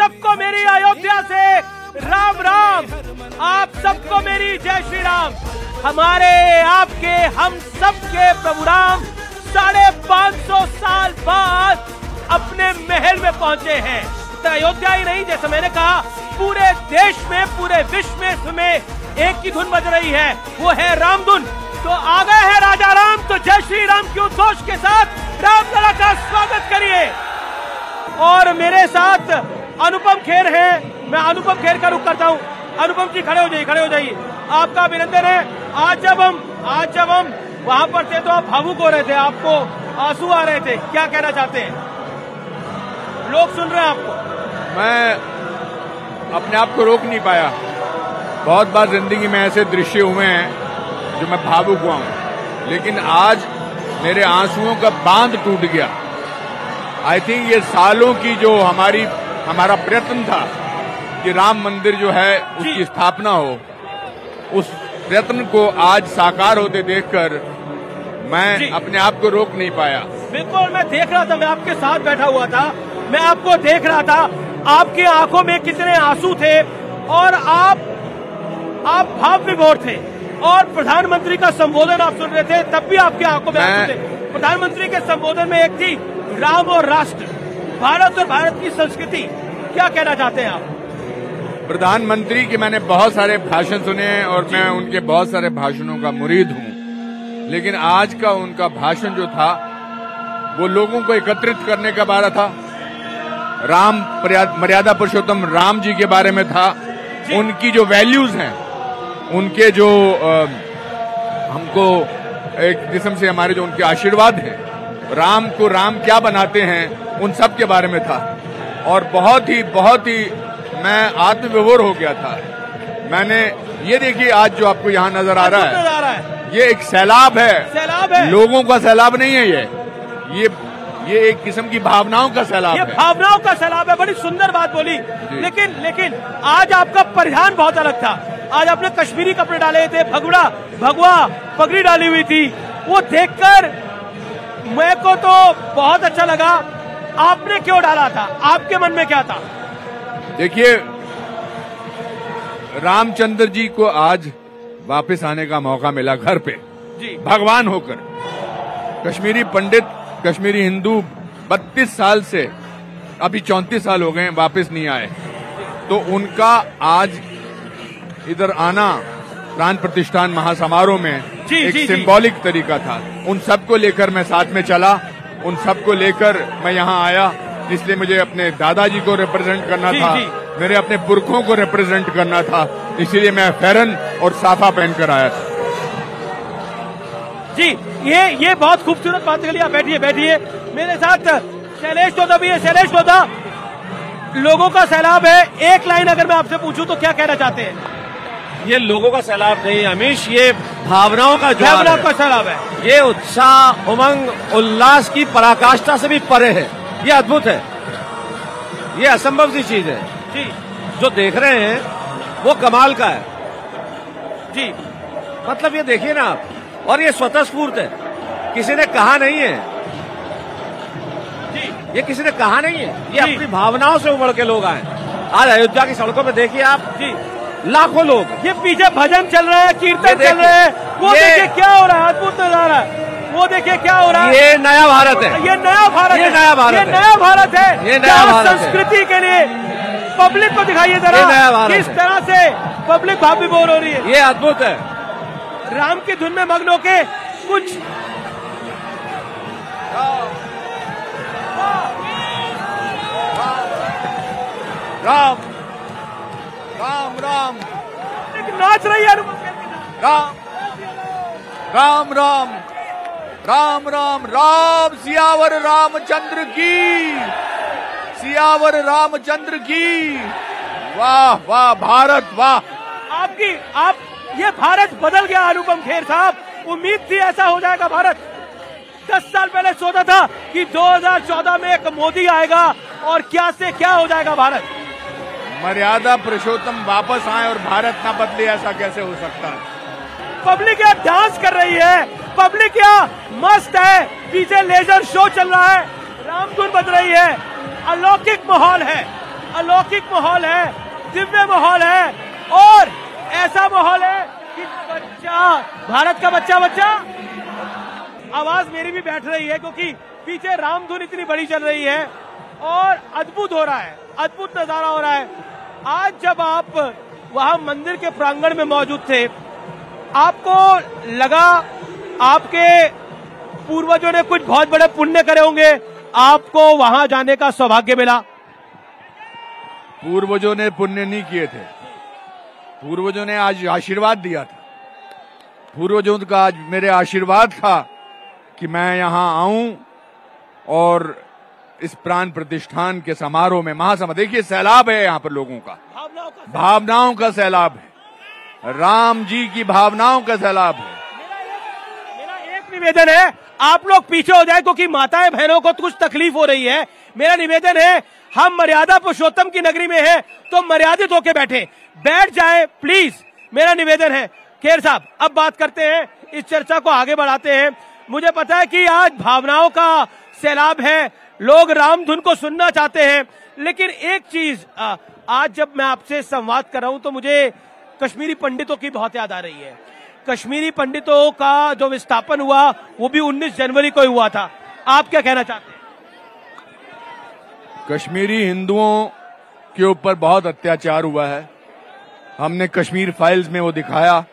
सबको मेरी अयोध्या से राम राम, आप सबको मेरी जय श्री राम। हमारे आपके हम सबके प्रभु राम 550 साल बाद अपने महल में पहुंचे हैं। तो अयोध्या ही नहीं, जैसे मैंने कहा, पूरे देश में, पूरे विश्व में इसमें एक ही धुन बज रही है, वो है राम धुन। तो आ गए हैं राजा राम, तो जय श्री राम के उद्घोष के साथ रामलला का स्वागत करिए। और मेरे साथ अनुपम खेर हैं, मैं अनुपम खेर का रुख करता हूं। अनुपम जी खड़े हो जाइए, खड़े हो जाइए, आपका अभिनंदन है। आज जब हम वहां पर थे तो आप भावुक हो रहे थे, आपको आंसू आ रहे थे, क्या कहना चाहते हैं? लोग सुन रहे हैं आपको। मैं अपने आप को रोक नहीं पाया। बहुत बार जिंदगी में ऐसे दृश्य हुए हैं जो मैं भावुक हुआ हूं, लेकिन आज मेरे आंसुओं का बांध टूट गया। आई थिंक ये सालों की जो हमारा प्रयत्न था कि राम मंदिर जो है उसकी स्थापना हो, उस प्रयत्न को आज साकार होते देखकर मैं अपने आप को रोक नहीं पाया। बिल्कुल, मैं देख रहा था, मैं आपके साथ बैठा हुआ था, मैं आपको देख रहा था, आपकी आंखों में कितने आंसू थे और आप भाव विभोर थे। और प्रधानमंत्री का संबोधन आप सुन रहे थे, तब भी आपकी आंखों में आंसू थे। प्रधानमंत्री के संबोधन में एक थी राम और राष्ट्र, भारत और भारत की संस्कृति, क्या कहना चाहते हैं आप? प्रधानमंत्री के मैंने बहुत सारे भाषण सुने हैं और मैं उनके बहुत सारे भाषणों का मुरीद हूं, लेकिन आज का उनका भाषण जो था वो लोगों को एकत्रित करने का बारे था। राम मर्यादा पुरुषोत्तम राम जी के बारे में था, उनकी जो वैल्यूज हैं, उनके जो हमको एक किस्म से हमारे जो उनके आशीर्वाद हैं, राम को राम क्या बनाते हैं, उन सब के बारे में था। और बहुत ही मैं आत्मविभोर हो गया था। मैंने ये देखिए आज जो आपको यहाँ नजर आ रहा है, ये एक सैलाब है, लोगों का सैलाब नहीं है ये एक किस्म की भावनाओं का सैलाब है। भावनाओं का सैलाब है, बड़ी सुंदर बात बोली। लेकिन आज आपका परिधान बहुत अलग था। आज आपने कश्मीरी कपड़े डाले थे, भगवा पगड़ी डाली हुई थी, वो देखकर मेरे को तो बहुत अच्छा लगा। आपने क्यों डाला था? आपके मन में क्या था? देखिए, रामचंद्र जी को आज वापस आने का मौका मिला घर पे जी, भगवान होकर। कश्मीरी पंडित, कश्मीरी हिंदू 32 साल से अभी 34 साल हो गए वापस नहीं आए, तो उनका आज इधर आना प्राण प्रतिष्ठान महासमारोह में एक सिंबॉलिक तरीका था। उन सबको लेकर मैं साथ में चला, उन सबको लेकर मैं यहाँ आया, इसलिए मुझे अपने दादाजी को रिप्रेजेंट करना था, मेरे अपने पुरखों को रिप्रेजेंट करना था, इसीलिए मैं फेरन और साफा पहनकर आया था। जी, ये बहुत खूबसूरत बात के लिए आप बैठिए। मेरे साथ शैलेश टोदा भी है। शैलेश टोदा, लोगों का सैलाब है, एक लाइन अगर मैं आपसे पूछूं तो क्या कहना चाहते हैं? ये लोगों का सैलाब नहीं अमीश, ये भावनाओं का सैलाब है। ये उत्साह, उमंग, उल्लास की पराकाष्ठा से भी परे है। ये अद्भुत है, ये असंभव सी चीज है जी। जो देख रहे हैं वो कमाल का है जी। मतलब ये देखिए ना आप, और ये स्वतः स्फूर्त है, किसी ने कहा नहीं है जी, ये किसी ने कहा नहीं है, ये अपनी भावनाओं से उमड़ के लोग आए। आज अयोध्या की सड़कों पे देखिए आप जी, लाखों लोग, ये पीछे भजन चल रहा है, कीर्तन चल रहे हैं, वो देखिए क्या हो रहा है, अद्भुत नजारा है, वो देखिए क्या हो रहा है। ये नया भारत है, ये नया भारत है, नया भारत है, नया भारत है। ये नया भारत है। संस्कृति के लिए पब्लिक को दिखाइए जरा, किस तरह से पब्लिक भाव विभोर हो रही है। ये अद्भुत है। राम की धुन में मग्न होके कुछ राम राम राम नाच रही है। राम राम राम राम राम राम सियावर रामचंद्र की, सियावर रामचंद्र की। वाह वाह भारत वाह। ये भारत बदल गया अनुपम खेर साहब। उम्मीद थी ऐसा हो जाएगा भारत। 10 साल पहले सोचा था कि 2014 में एक मोदी आएगा और क्या से क्या हो जाएगा भारत। मर्यादा पुरुषोत्तम वापस आए और भारत ना बदले, ऐसा कैसे हो सकता है? पब्लिक यहाँ डांस कर रही है, पब्लिक यहाँ मस्त है, पीछे लेजर शो चल रहा है, रामधुन बज रही है, अलौकिक माहौल है। अलौकिक माहौल है, दिव्य माहौल है और ऐसा माहौल है कि बच्चा, भारत का बच्चा आवाज मेरी भी बैठ रही है क्योंकि पीछे रामधुन इतनी बड़ी चल रही है और अद्भुत हो रहा है, अद्भुत नजारा हो रहा है। आज जब आप वहां मंदिर के प्रांगण में मौजूद थे, आपको लगा आपके पूर्वजों ने कुछ बहुत बड़े पुण्य करे होंगे, आपको वहां जाने का सौभाग्य मिला? पूर्वजों ने पुण्य नहीं किए थे, पूर्वजों ने आज आशीर्वाद दिया था। पूर्वजों का आज मेरे आशीर्वाद था कि मैं यहां आऊं और इस प्राण प्रतिष्ठान के समारोह में, महासमारोह, देखिए सैलाब है यहां पर लोगों का, भावनाओं का सैलाब है, राम जी की भावनाओं का सैलाब है। मेरा एक निवेदन है, आप लोग पीछे हो जाए क्योंकि माताएं बहनों को कुछ तकलीफ हो रही है। मेरा निवेदन है, हम मर्यादा पुरुषोत्तम की नगरी में है तो मर्यादित होकर बैठ जाए प्लीज, मेरा निवेदन है। खेर साहब, अब बात करते हैं, इस चर्चा को आगे बढ़ाते हैं। मुझे पता है कि आज भावनाओं का सैलाब है, लोग रामधुन को सुनना चाहते हैं, लेकिन एक चीज, आज जब मैं आपसे संवाद कर रहा हूं तो मुझे कश्मीरी पंडितों की बहुत याद आ रही है। कश्मीरी पंडितों का जो विस्थापन हुआ वो भी 19 जनवरी को हुआ था। आप क्या कहना चाहते हैं? कश्मीरी हिंदुओं के ऊपर बहुत अत्याचार हुआ है, हमने कश्मीर फाइल्स में वो दिखाया,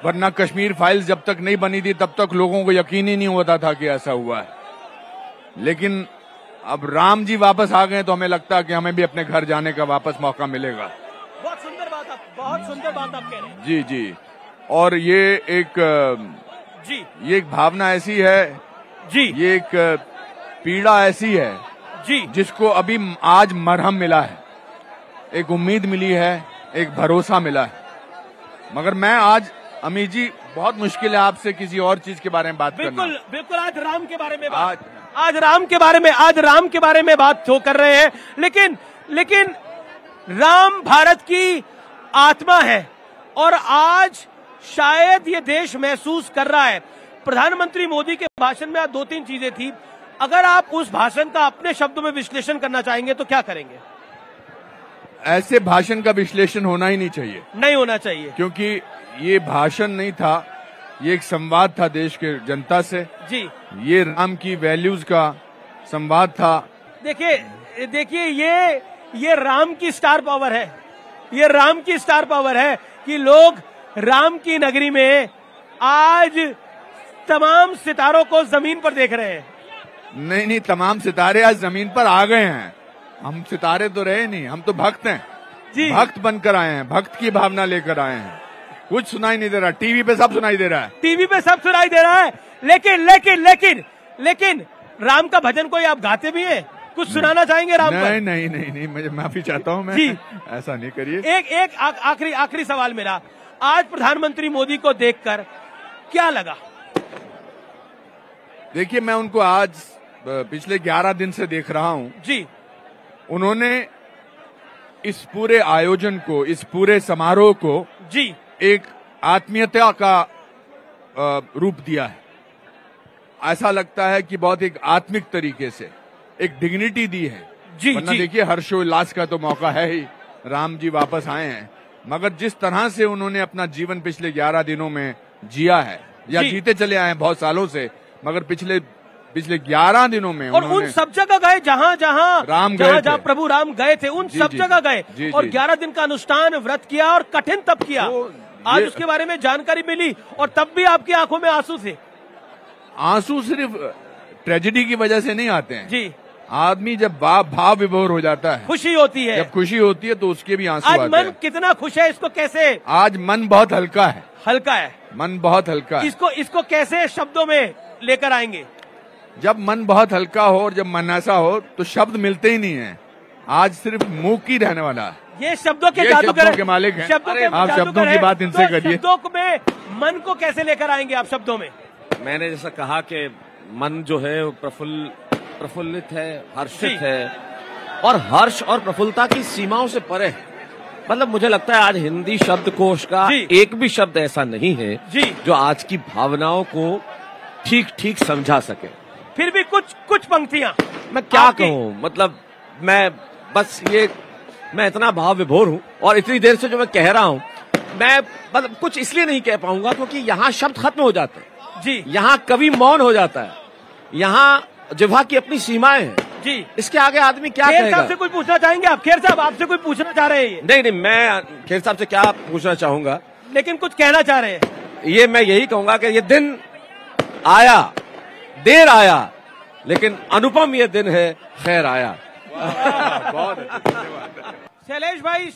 वरना कश्मीर फाइल्स जब तक नहीं बनी थी तब तक लोगों को यकीन ही नहीं होता था कि ऐसा हुआ है। लेकिन अब राम जी वापस आ गए तो हमें लगता है कि हमें भी अपने घर जाने का वापस मौका मिलेगा। बहुत सुंदर बात आप कह रहे हैं। जी जी, और ये एक भावना ऐसी है जी, ये एक पीड़ा ऐसी है जी जिसको अभी आज मरहम मिला है, एक उम्मीद मिली है, एक भरोसा मिला है। मगर मैं आज अमित जी, बहुत मुश्किल है आपसे किसी और चीज के बारे में बात करना। बिल्कुल आज राम के बारे में आज राम के बारे में बात तो कर रहे हैं, लेकिन राम भारत की आत्मा है और आज शायद ये देश महसूस कर रहा है। प्रधानमंत्री मोदी के भाषण में आज 2-3 चीजें थी, अगर आप उस भाषण का अपने शब्दों में विश्लेषण करना चाहेंगे तो क्या करेंगे? ऐसे भाषण का विश्लेषण होना ही नहीं चाहिए, नहीं होना चाहिए, क्योंकि ये भाषण नहीं था, ये एक संवाद था देश के जनता से। जी, ये राम की वैल्यूज का संवाद था। देखिए ये राम की स्टार पावर है, ये राम की स्टार पावर है कि लोग राम की नगरी में आज तमाम सितारों को जमीन पर देख रहे हैं। नहीं, तमाम सितारे आज जमीन पर आ गए हैं। हम सितारे तो रहे नहीं, हम तो भक्त हैं जी, भक्त बनकर आए हैं, भक्त की भावना लेकर आए हैं। कुछ सुनाई नहीं दे रहा, टीवी पे सब सुनाई दे रहा है, लेकिन राम का भजन कोई आप गाते भी हैं? कुछ सुनाना चाहेंगे राम पर? नहीं, मुझे माफी चाहता हूं मैं जी, ऐसा नहीं करिए। एक आखिरी सवाल मेरा, आज प्रधानमंत्री मोदी को देखकर क्या लगा? देखिए, मैं उनको आज पिछले 11 दिन से देख रहा हूं जी। उन्होंने इस पूरे आयोजन को, इस पूरे समारोह को जी एक आत्मीयता का रूप दिया है। ऐसा लगता है कि बहुत एक आत्मिक तरीके से एक डिग्निटी दी है जी। वरना देखिए, हर्षोल्लास का तो मौका है ही, राम जी वापस आए हैं, मगर जिस तरह से उन्होंने अपना जीवन पिछले 11 दिनों में जिया है, या जीते चले आए हैं बहुत सालों से, मगर पिछले 11 दिनों में और उन सब जगह गए जहां प्रभु राम गए थे, उन सब जगह गए और 11 दिन का अनुष्ठान व्रत किया और कठिन तप किया। आज उसके बारे में जानकारी मिली और तब भी आपकी आंखों में आंसू थे। आंसू सिर्फ ट्रेजेडी की वजह से नहीं आते हैं जी। आदमी जब भाव विभोर हो जाता है, खुशी होती है, जब खुशी होती है तो उसके भी आंसू आते हैं। आज मन कितना खुश है, इसको कैसे? आज मन बहुत हल्का है, मन बहुत हल्का है। इसको कैसे शब्दों में लेकर आएंगे? जब मन बहुत हल्का हो और जब मन ऐसा हो तो शब्द मिलते ही नहीं है। आज सिर्फ मुंह की रहने वाला है। ये शब्दों के जादूगर के मालिक हैं। आप शब्दों की बात इनसे करिए। शब्दों में मन को कैसे लेकर आएंगे आप शब्दों में? मैंने जैसा कहा कि मन जो है वो प्रफुल्लित है, हर्षित है, और हर्ष और प्रफुल्लता की सीमाओं से परे है। मतलब मुझे लगता है आज हिंदी शब्दकोश का एक भी शब्द ऐसा नहीं है जो आज की भावनाओं को ठीक समझा सके। फिर भी कुछ पंक्तियां मैं क्या कहूँ, मतलब मैं बस ये मैं इतना भाव विभोर हूं और इतनी देर से जो मैं कह रहा हूं, मैं मतलब कुछ इसलिए नहीं कह पाऊंगा क्योंकि यहाँ शब्द खत्म हो जाते हैं जी, यहाँ कवि मौन हो जाता है, यहाँ जिह्वा की अपनी सीमाएं हैं जी। इसके आगे आदमी क्या खेर कहेगा? साहब से कुछ पूछना चाहेंगे आप? खेर साहब आपसे कुछ पूछना चाह रहे हैं? नहीं, मैं खेर साहब से क्या पूछना चाहूंगा, लेकिन कुछ कहना चाह रहे हैं? ये मैं यही कहूंगा कि ये दिन आया, देर आया, लेकिन अनुपम ये दिन है, खैर आया। बहुत शैलेश भाई,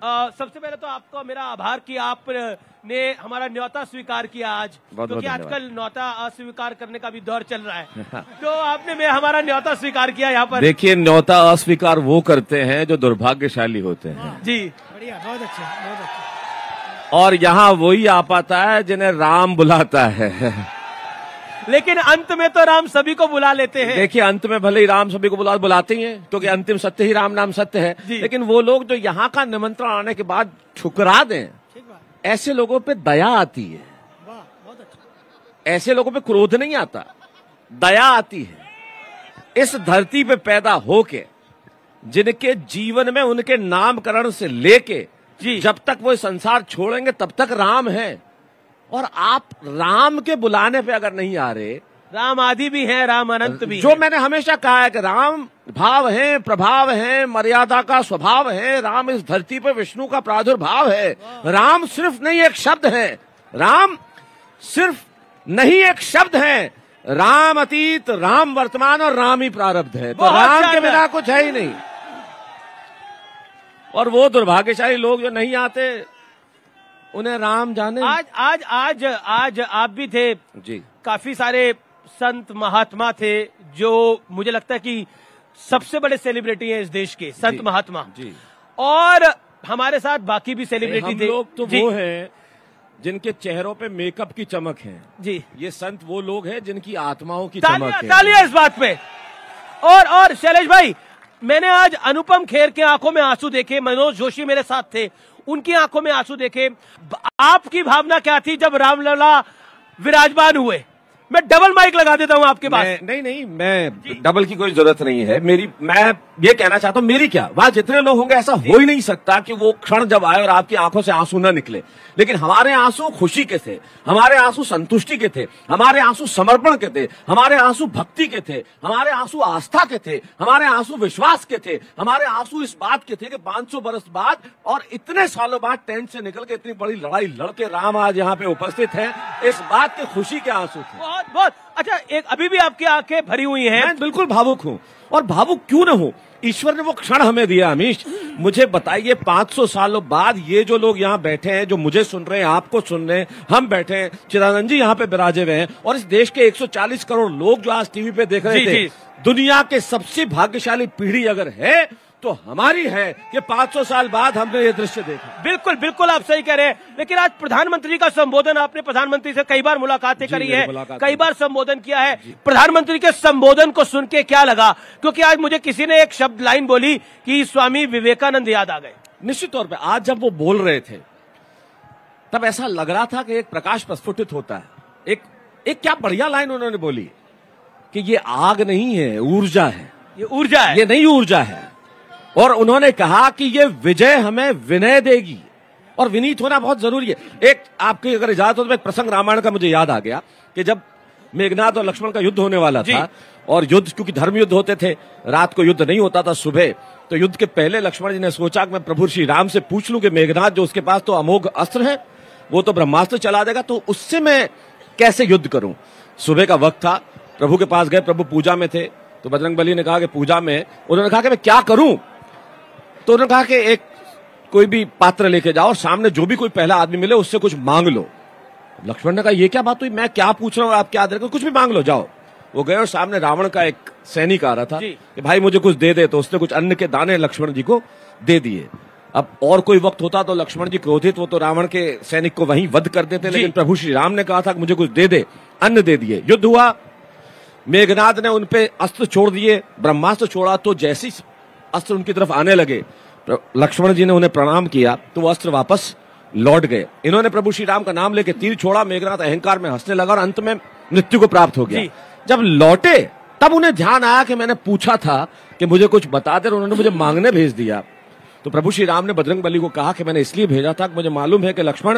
सबसे पहले तो आपको मेरा आभार कि आपने हमारा न्योता स्वीकार किया आज, क्योंकि आजकल न्योता अस्वीकार करने का भी दौर चल रहा है। तो आपने हमारा न्योता स्वीकार किया यहाँ पर। देखिए, न्योता अस्वीकार वो करते हैं जो दुर्भाग्यशाली होते हैं जी। बढ़िया, बहुत अच्छा, बहुत अच्छा। और यहाँ वही आ पाता है जिन्हें राम बुलाता है। लेकिन अंत में तो राम सभी को बुला लेते हैं। देखिए, अंत में भले ही राम सभी को बुलाते ही हैं, क्योंकि अंतिम सत्य ही राम नाम सत्य है। लेकिन वो लोग जो यहाँ का निमंत्रण आने के बाद ठुकरा दें, ऐसे लोगों पे दया आती है। वाह, बहुत अच्छा। ऐसे लोगों पे क्रोध नहीं आता, दया आती है। इस धरती पे पैदा होके जिनके जीवन में उनके नामकरण से लेके जब तक वो संसार छोड़ेंगे तब तक राम है, और आप राम के बुलाने पे अगर नहीं आ रहे, राम आदि भी हैं, राम अनंत भी जो हैं। मैंने हमेशा कहा है कि राम भाव है, प्रभाव है, मर्यादा का स्वभाव है, राम इस धरती पर विष्णु का प्रादुर्भाव है। राम सिर्फ नहीं एक शब्द है, राम सिर्फ नहीं एक शब्द है, राम अतीत, राम वर्तमान और राम ही प्रारब्ध है। तो राम के बिना कुछ है ही नहीं। और वो दुर्भाग्यशाली लोग जो नहीं आते, उन्हें राम जाने। आज आप भी थे जी, काफी सारे संत महात्मा थे जो मुझे लगता है कि सबसे बड़े सेलिब्रिटी हैं इस देश के, संत महात्मा जी। और हमारे साथ बाकी भी सेलिब्रिटी थे। लोग तो वो हैं जिनके चेहरों पे मेकअप की चमक है जी। ये संत वो लोग हैं जिनकी आत्माओं की चमक है। तालियां इस बात पे। और शैलेश भाई, मैंने आज अनुपम खेर के आंखों में आंसू देखे, मनोज जोशी मेरे साथ थे, उनकी आंखों में आंसू देखे। आपकी भावना क्या थी जब रामलला विराजमान हुए? मैं डबल माइक लगा देता हूं आपके पास। नहीं, मैं डबल की कोई जरूरत नहीं है। मैं ये कहना चाहता हूं, मेरी क्या, वहां जितने लोग होंगे ऐसा हो ही नहीं सकता कि वो क्षण जब आए और आपकी आंखों से आंसू न निकले। लेकिन हमारे आंसू खुशी के थे, हमारे आंसू संतुष्टि के थे, हमारे आंसू समर्पण के थे, हमारे आंसू भक्ति के थे, हमारे आंसू आस्था के थे, हमारे आंसू विश्वास के थे, हमारे आंसू इस बात के थे कि 500 बरस बाद और इतने सालों बाद टेंट से निकल के इतनी बड़ी लड़ाई लड़के राम आज यहाँ पे उपस्थित है, इस बात के खुशी के आंसू थे। बहुत अच्छा। एक अभी भी आपकी आंखें भरी हुई हैं। मैं बिल्कुल भावुक हूं, और भावुक क्यों न हो, ईश्वर ने वो क्षण हमें दिया। अमीश, मुझे बताइए, 500 सालों बाद ये जो लोग यहाँ बैठे हैं, जो मुझे सुन रहे हैं, आपको सुन रहे हैं, हम बैठे हैं, चिदानंद जी यहाँ पे विराजे हुए हैं, और इस देश के 140 करोड़ लोग जो आज टीवी पे देख रहे थे, दुनिया के सबसे भाग्यशाली पीढ़ी अगर है तो हमारी है कि 500 साल बाद हमने ये दृश्य देखा। बिल्कुल आप सही कह रहे हैं। लेकिन आज प्रधानमंत्री का संबोधन, आपने प्रधानमंत्री से कई बार मुलाकातें करी है, कई बार संबोधन किया है, प्रधानमंत्री के संबोधन को सुन के क्या लगा? क्योंकि आज मुझे किसी ने एक शब्द लाइन बोली कि स्वामी विवेकानंद याद आ गए। निश्चित तौर पर आज जब वो बोल रहे थे तब ऐसा लग रहा था कि एक प्रकाश प्रस्फुटित होता है। एक क्या बढ़िया लाइन उन्होंने बोली कि ये आग नहीं है, ऊर्जा है। ये ऊर्जा है, ये नई ऊर्जा है। और उन्होंने कहा कि ये विजय हमें विनय देगी, और विनीत होना बहुत जरूरी है। एक आपकी अगर इजाजत हो तो एक प्रसंग रामायण का मुझे याद आ गया कि जब मेघनाद और लक्ष्मण का युद्ध होने वाला था, और युद्ध क्योंकि धर्म युद्ध होते थे, रात को युद्ध नहीं होता था, सुबह, तो युद्ध के पहले लक्ष्मण जी ने सोचा कि मैं प्रभु श्री राम से पूछ लूं कि मेघनाद जो उसके पास तो अमोघ अस्त्र है, वो तो ब्रह्मास्त्र चला देगा, तो उससे मैं कैसे युद्ध करूं। सुबह का वक्त था, प्रभु के पास गए, प्रभु पूजा में थे, तो बजरंगबली ने कहा कि पूजा में, उन्होंने कहा कि मैं क्या करूं, तो उन्होंने कहा कि एक कोई भी पात्र लेके जाओ और सामने जो भी कोई पहला आदमी मिले उससे कुछ मांग लो। लक्ष्मण ने कहा ये क्या बात हुई, मैं क्या पूछ रहा हूँ, आप क्या दे रहे हो, कुछ भी मांग लो, जाओ। वो गए और सामने रावण का एक सैनिक आ रहा था कि भाई मुझे कुछ दे दे, तो उसने कुछ अन्न के दाने लक्ष्मण जी को दे दिए। अब और कोई वक्त होता तो लक्ष्मण जी क्रोधित, वो तो रावण के सैनिक को वहीं वध कर देते, लेकिन प्रभु श्री राम ने कहा था कि मुझे कुछ दे दे, अन्न दे दिए। युद्ध हुआ, मेघनाद ने उनपे अस्त्र छोड़ दिए, ब्रह्मास्त्र छोड़ा, तो जैसे अस्त्र उनकी तरफ आने लगे, लक्ष्मण जी ने उन्हें प्रणाम किया तो वो अस्त्र वापस लौट गए। इन्होंने प्रभु श्री राम का नाम लेके तीर छोड़ा, मेघनाद अहंकार में हंसने लगा और अंत में मृत्यु को प्राप्त हो गया। जब लौटे तब उन्हें ध्यान आया कि मैंने पूछा था कि मुझे कुछ बता दे, और उन्होंने मुझे मांगने भेज दिया। तो प्रभु श्री राम ने बजरंग बली को कहा कि मैंने इसलिए भेजा था कि मुझे मालूम है कि लक्ष्मण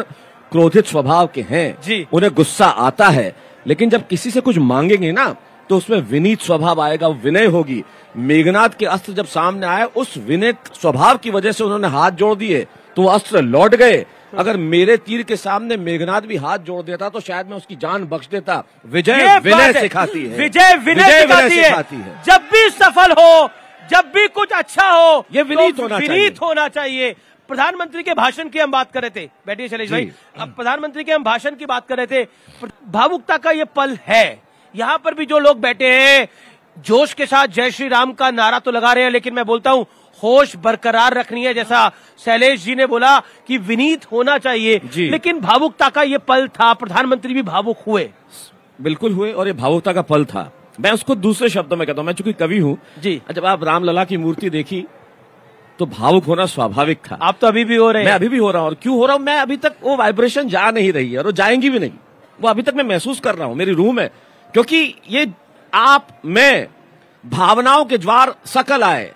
क्रोधित स्वभाव के हैं जी। उन्हें गुस्सा आता है, लेकिन जब किसी से कुछ मांगेंगे ना तो उसमें विनीत स्वभाव आएगा, विनय होगी। मेघनाद के अस्त्र जब सामने आए, उस विनीत स्वभाव की वजह से उन्होंने हाथ जोड़ दिए तो वो अस्त्र लौट गए। अगर मेरे तीर के सामने मेघनाद भी हाथ जोड़ देता तो शायद मैं उसकी जान बख्श देता। विजय विनय सिखाती है, विजय विनय सिखाती है। जब भी सफल हो, जब भी कुछ अच्छा हो, ये विनीत होना चाहिए। प्रधानमंत्री के भाषण की हम बात कर रहे थे, बैठिए शैलेश भाई। अब प्रधानमंत्री के हम भाषण की बात कर रहे थे। भावुकता का ये पल है। यहाँ पर भी जो लोग बैठे हैं जोश के साथ जय श्री राम का नारा तो लगा रहे हैं, लेकिन मैं बोलता हूँ होश बरकरार रखनी है। जैसा शैलेश जी ने बोला कि विनीत होना चाहिए, लेकिन भावुकता का ये पल था। प्रधानमंत्री भी भावुक हुए, बिल्कुल हुए, और ये भावुकता का पल था। मैं उसको दूसरे शब्दों में कहता हूँ, मैं चूंकि कवि हूँ जी। जब आप रामलला की मूर्ति देखी तो भावुक होना स्वाभाविक था। आप तो अभी भी हो रहे हैं। मैं अभी भी हो रहा हूँ, और क्यों हो रहा हूँ, मैं अभी तक वो वाइब्रेशन जा नहीं रही है और वो जाएंगी भी नहीं। वो अभी तक मैं महसूस कर रहा हूँ मेरी रूह में, क्योंकि ये आप मैं भावनाओं के ज्वार सकल आए,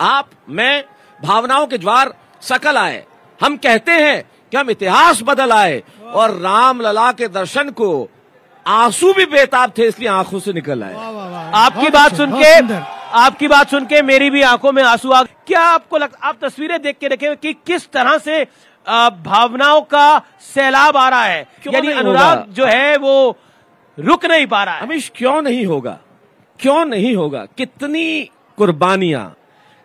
आप मैं भावनाओं के ज्वार सकल आए। हम कहते हैं कि हम इतिहास बदल आए, और रामलला के दर्शन को आंसू भी बेताब थे इसलिए आंखों से निकल आए। आपकी बात सुन के मेरी भी आंखों में आंसू आ। क्या आपको लगता, आप तस्वीरें देख के देखें कि किस तरह से भावनाओं का सैलाब आ रहा है, यानी अनुराग जो है वो रुक नहीं पा रहा है। हमेश क्यों नहीं होगा, क्यों नहीं होगा? कितनी कुर्बानियां,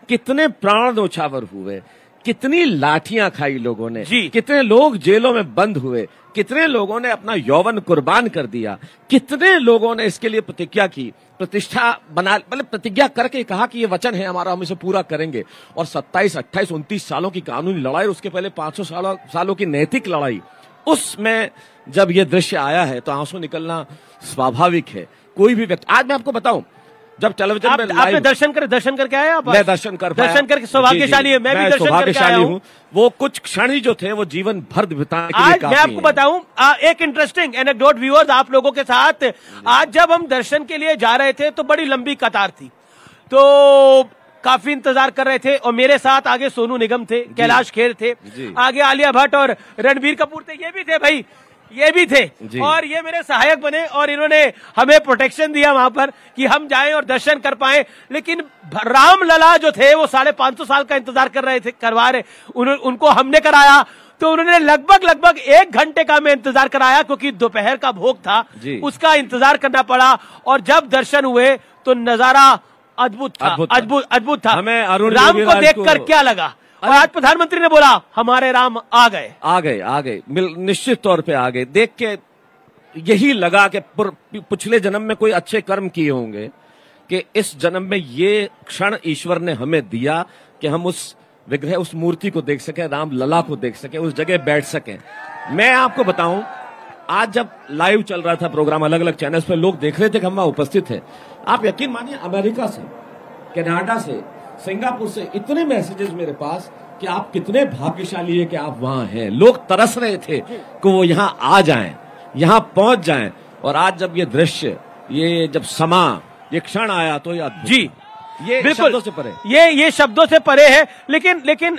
कितने प्राण न्योछावर हुए, कितनी लाठियां खाई लोगों ने, कितने लोग जेलों में बंद हुए, कितने लोगों ने अपना यौवन कुर्बान कर दिया, कितने लोगों ने इसके लिए प्रतिज्ञा की, प्रतिष्ठा बना, मतलब प्रतिज्ञा करके कहा कि ये वचन है हमारा, हम इसे पूरा करेंगे। और 27, 28, 29 सालों की कानूनी लड़ाई, उसके पहले 500 सालों की नैतिक लड़ाई, उसमें जब ये दृश्य आया है तो आंसू निकलना स्वाभाविक है। कोई भी व्यक्ति, आज मैं आपको बताऊं, जब टेलीविजन में आपने दर्शन करके आए आप? मैं दर्शन करके सौभाग्यशाली है, मैं भी दर्शन करके आया हूँ। वो कुछ क्षण ही जो थे वो जीवन भर बिताने के लिए आज मैं आपको बताऊं एक इंटरेस्टिंग एनेक्डोट व्यूअर्स आप लोगों के साथ। आज जब हम दर्शन के लिए जा रहे थे तो बड़ी लंबी कतार थी, तो काफी इंतजार कर रहे थे, और मेरे साथ आगे सोनू निगम थे, कैलाश खेर थे, आगे आलिया भट्ट और रणबीर कपूर थे, ये भी थे भाई, ये भी थे, और ये मेरे सहायक बने, और इन्होंने हमें प्रोटेक्शन दिया वहां पर कि हम जाएं और दर्शन कर पाएं। लेकिन रामलला जो थे वो 550 साल का इंतजार कर रहे थे, करवा रहे, उनको हमने कराया, तो उन्होंने लगभग 1 घंटे का मैं इंतजार कराया, क्योंकि दोपहर का भोग था, उसका इंतजार करना पड़ा। और जब दर्शन हुए तो नजारा अद्भुत था। हमें राम को देखकर क्या लगा? और आज प्रधानमंत्री ने बोला हमारे राम आ गए। निश्चित तौर पे आ गए। देख के यही लगा कि पिछले जन्म में कोई अच्छे कर्म किए होंगे, कि इस जन्म में ये क्षण ईश्वर ने हमें दिया कि हम उस विग्रह, उस मूर्ति को देख सके, राम लला को देख सके, उस जगह बैठ सके। मैं आपको बताऊं, आज जब लाइव चल रहा था प्रोग्राम अलग अलग चैनल्स पे, लोग देख रहे थे कि हम वहां उपस्थित थे। आप यकीन मानिए, अमेरिका से, कनाडा से, सिंगापुर से इतने मैसेजेस मेरे पास कि आप कितने भाग्यशाली है कि आप वहां हैं। लोग तरस रहे थे कि वो यहाँ आ जाएं, यहाँ पहुंच जाएं। और आज जब ये दृश्य, ये जब समा, ये क्षण आया तो ये जी, ये शब्दों से परे, ये शब्दों से परे है। लेकिन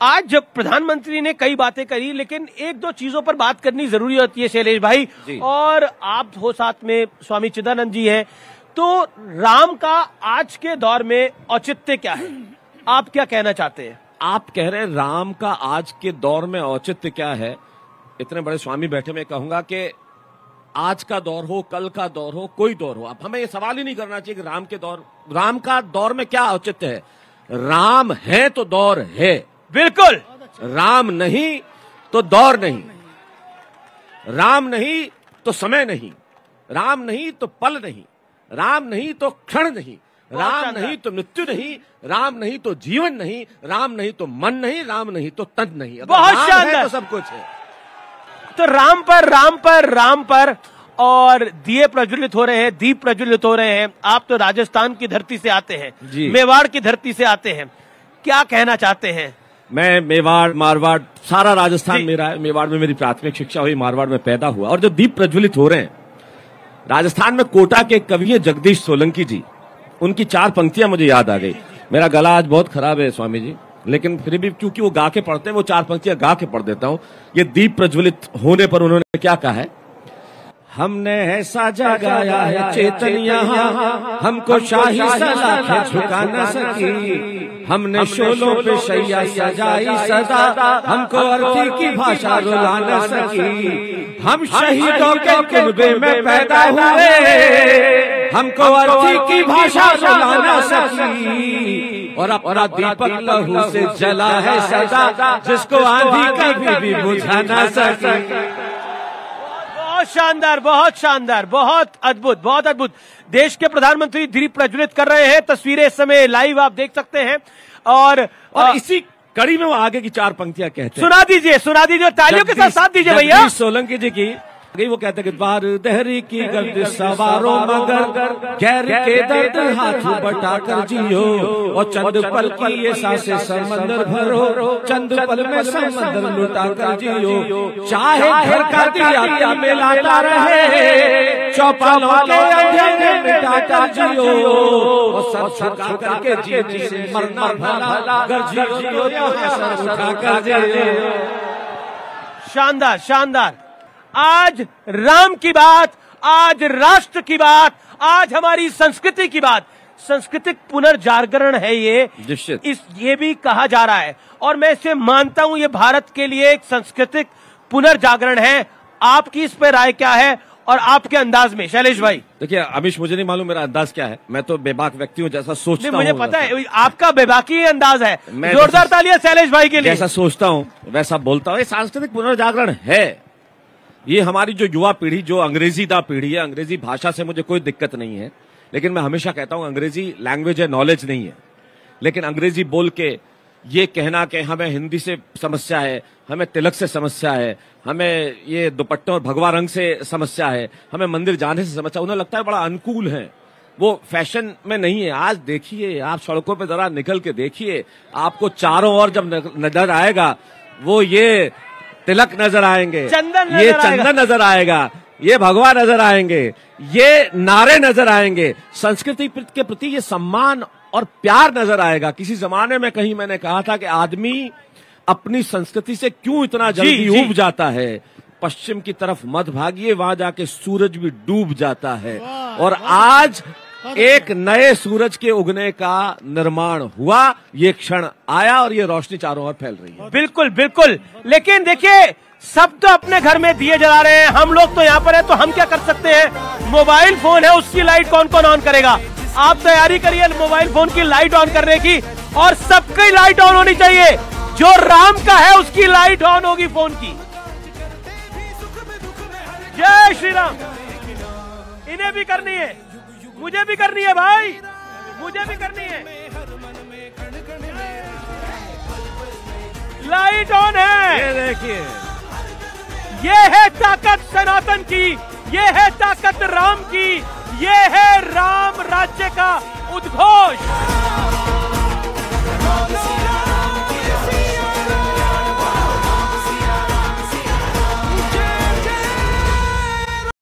आज जब प्रधानमंत्री ने कई बातें करी, लेकिन 1-2 चीजों पर बात करनी जरूरी होती है शैलेश भाई, और आप हो साथ में, स्वामी चिदानंद जी है। तो राम का आज के दौर में औचित्य क्या है? आप क्या कहना चाहते हैं? आप कह रहे हैं राम का आज के दौर में औचित्य क्या है? इतने बड़े स्वामी बैठे, मैं कहूंगा कि आज का दौर हो, कल का दौर हो, कोई दौर हो, आप हमें ये सवाल ही नहीं करना चाहिए कि राम का दौर में क्या औचित्य है। राम है तो दौर है, बिल्कुल। राम नहीं तो दौर नहीं, राम नहीं तो समय नहीं, राम नहीं तो पल नहीं, राम नहीं तो क्षण नहीं, राम नहीं तो मृत्यु नहीं, राम नहीं तो जीवन नहीं, राम नहीं तो मन नहीं, राम नहीं तो तन नहीं। बहुत शानदार, तो सब कुछ है। तो राम पर और दिए प्रज्वलित हो रहे हैं, दीप प्रज्वलित हो रहे हैं। आप तो राजस्थान की धरती से आते हैं, मेवाड़ की धरती से आते हैं, क्या कहना चाहते हैं? मैं मेवाड़, मारवाड़, सारा राजस्थान मेरा है। मेवाड़ में मेरी प्राथमिक शिक्षा हुई, मारवाड़ में पैदा हुआ। और जो दीप प्रज्वलित हो रहे हैं, राजस्थान में कोटा के कवि हैं जगदीश सोलंकी जी, उनकी 4 पंक्तियां मुझे याद आ गई। मेरा गला आज बहुत खराब है स्वामी जी, लेकिन फिर भी क्योंकि वो गा के पढ़ते हैं, वो 4 पंक्तियां गा के पढ़ देता हूं। ये दीप प्रज्वलित होने पर उन्होंने क्या कहा है? हमने ऐसा जगाया है चेतन यहाँ, हमको शाही सलाखें झुका न सकी। हमने शोलों पे शैया सजाई सदा, हमको अर्थी की भाषा रुला न सकी। हम शहीदों के कुनबे में पैदा हुए, हमको अर्थी की भाषा रुला न सकी। और अपना दीपक लहू से जला है सदा, जिसको आंधी कभी भी बुझा न सकी। बहुत शानदार, बहुत शानदार, बहुत अद्भुत, बहुत अद्भुत। देश के प्रधानमंत्री दीप प्रज्वलित कर रहे हैं, तस्वीरें इस समय लाइव आप देख सकते हैं। और इसी कड़ी में वो आगे की 4 पंक्तियां कहते हैं। सुना दीजिए, तालियों के साथ साथ दीजिए भैया। सोलंकी जी की वो कहते हैं कि बार दहरी की गर्द सवारों मगर, गैर के दर्द हाथ बटाकर जियो। और चंद पल की ये सांसें समंदर भरो, चंद पल में समंदर लुटाकर जियो। चाहे घर का दिया मिलाता रहे, चौपालों के अंधेरे मिटाकर जियो। और सर झुका करके जीने से मरना भला, अगर जियो तो सर उठाकर जियो। शानदार, शानदार। आज राम की बात, आज राष्ट्र की बात, आज हमारी संस्कृति की बात, सांस्कृतिक पुनर्जागरण है ये भी कहा जा रहा है। और मैं इसे मानता हूं, ये भारत के लिए एक सांस्कृतिक पुनर्जागरण है। आपकी इस पे राय क्या है और आपके अंदाज में? शैलेश भाई। देखिए अमिश, मुझे नहीं मालूम मेरा अंदाज क्या है, मैं तो बेबाक व्यक्ति हूँ, जैसा सोचता हूँ। मुझे पता है आपका बेबाकी अंदाज है। जोरदार तालियां शैलेश भाई के लिए। जैसा सोचता हूँ वैसा बोलता हूँ। ये सांस्कृतिक पुनर्जागरण है। ये हमारी जो युवा पीढ़ी, जो अंग्रेजीदा पीढ़ी है, अंग्रेजी भाषा से मुझे कोई दिक्कत नहीं है, लेकिन मैं हमेशा कहता हूं अंग्रेजी लैंग्वेज है, नॉलेज नहीं है। लेकिन अंग्रेजी बोल के ये कहना कि हमें हिंदी से समस्या है, हमें तिलक से समस्या है, हमें ये दुपट्टों और भगवा रंग से समस्या है, हमें मंदिर जाने से समस्या, उन्हें लगता है बड़ा अनुकूल है, वो फैशन में नहीं है। आज देखिए, आप सड़कों पे जरा निकल के देखिए, आपको चारों ओर जब नजर आएगा वो ये तिलक नजर आएंगे, ये चंदन नजर आएगा, ये भगवा नजर आएंगे, ये नारे नजर आएंगे, संस्कृति के प्रति ये सम्मान और प्यार नजर आएगा। किसी जमाने में कहीं मैंने कहा था कि आदमी अपनी संस्कृति से क्यों इतना जल्दी ऊब जाता है, पश्चिम की तरफ मत भागिए, वहां जाके सूरज भी डूब जाता है। और आज एक नए सूरज के उगने का निर्माण हुआ, ये क्षण आया और ये रोशनी चारों ओर फैल रही है। बिल्कुल बिल्कुल। लेकिन देखिए, सब तो अपने घर में दिए जला रहे हैं, हम लोग तो यहाँ पर है, तो हम क्या कर सकते हैं? मोबाइल फोन है, उसकी लाइट कौन कौन ऑन करेगा? आप तैयारी करिए मोबाइल फोन की लाइट ऑन करने की, और सबकी लाइट ऑन होनी चाहिए। जो राम का है उसकी लाइट ऑन होगी फोन की। जय श्री राम। इन्हें भी करनी है, मुझे भी करनी है भाई, मुझे भी करनी है। लाइट ऑन है, ये देखिए, ये है ताकत सनातन की, ये है ताकत राम की, ये है राम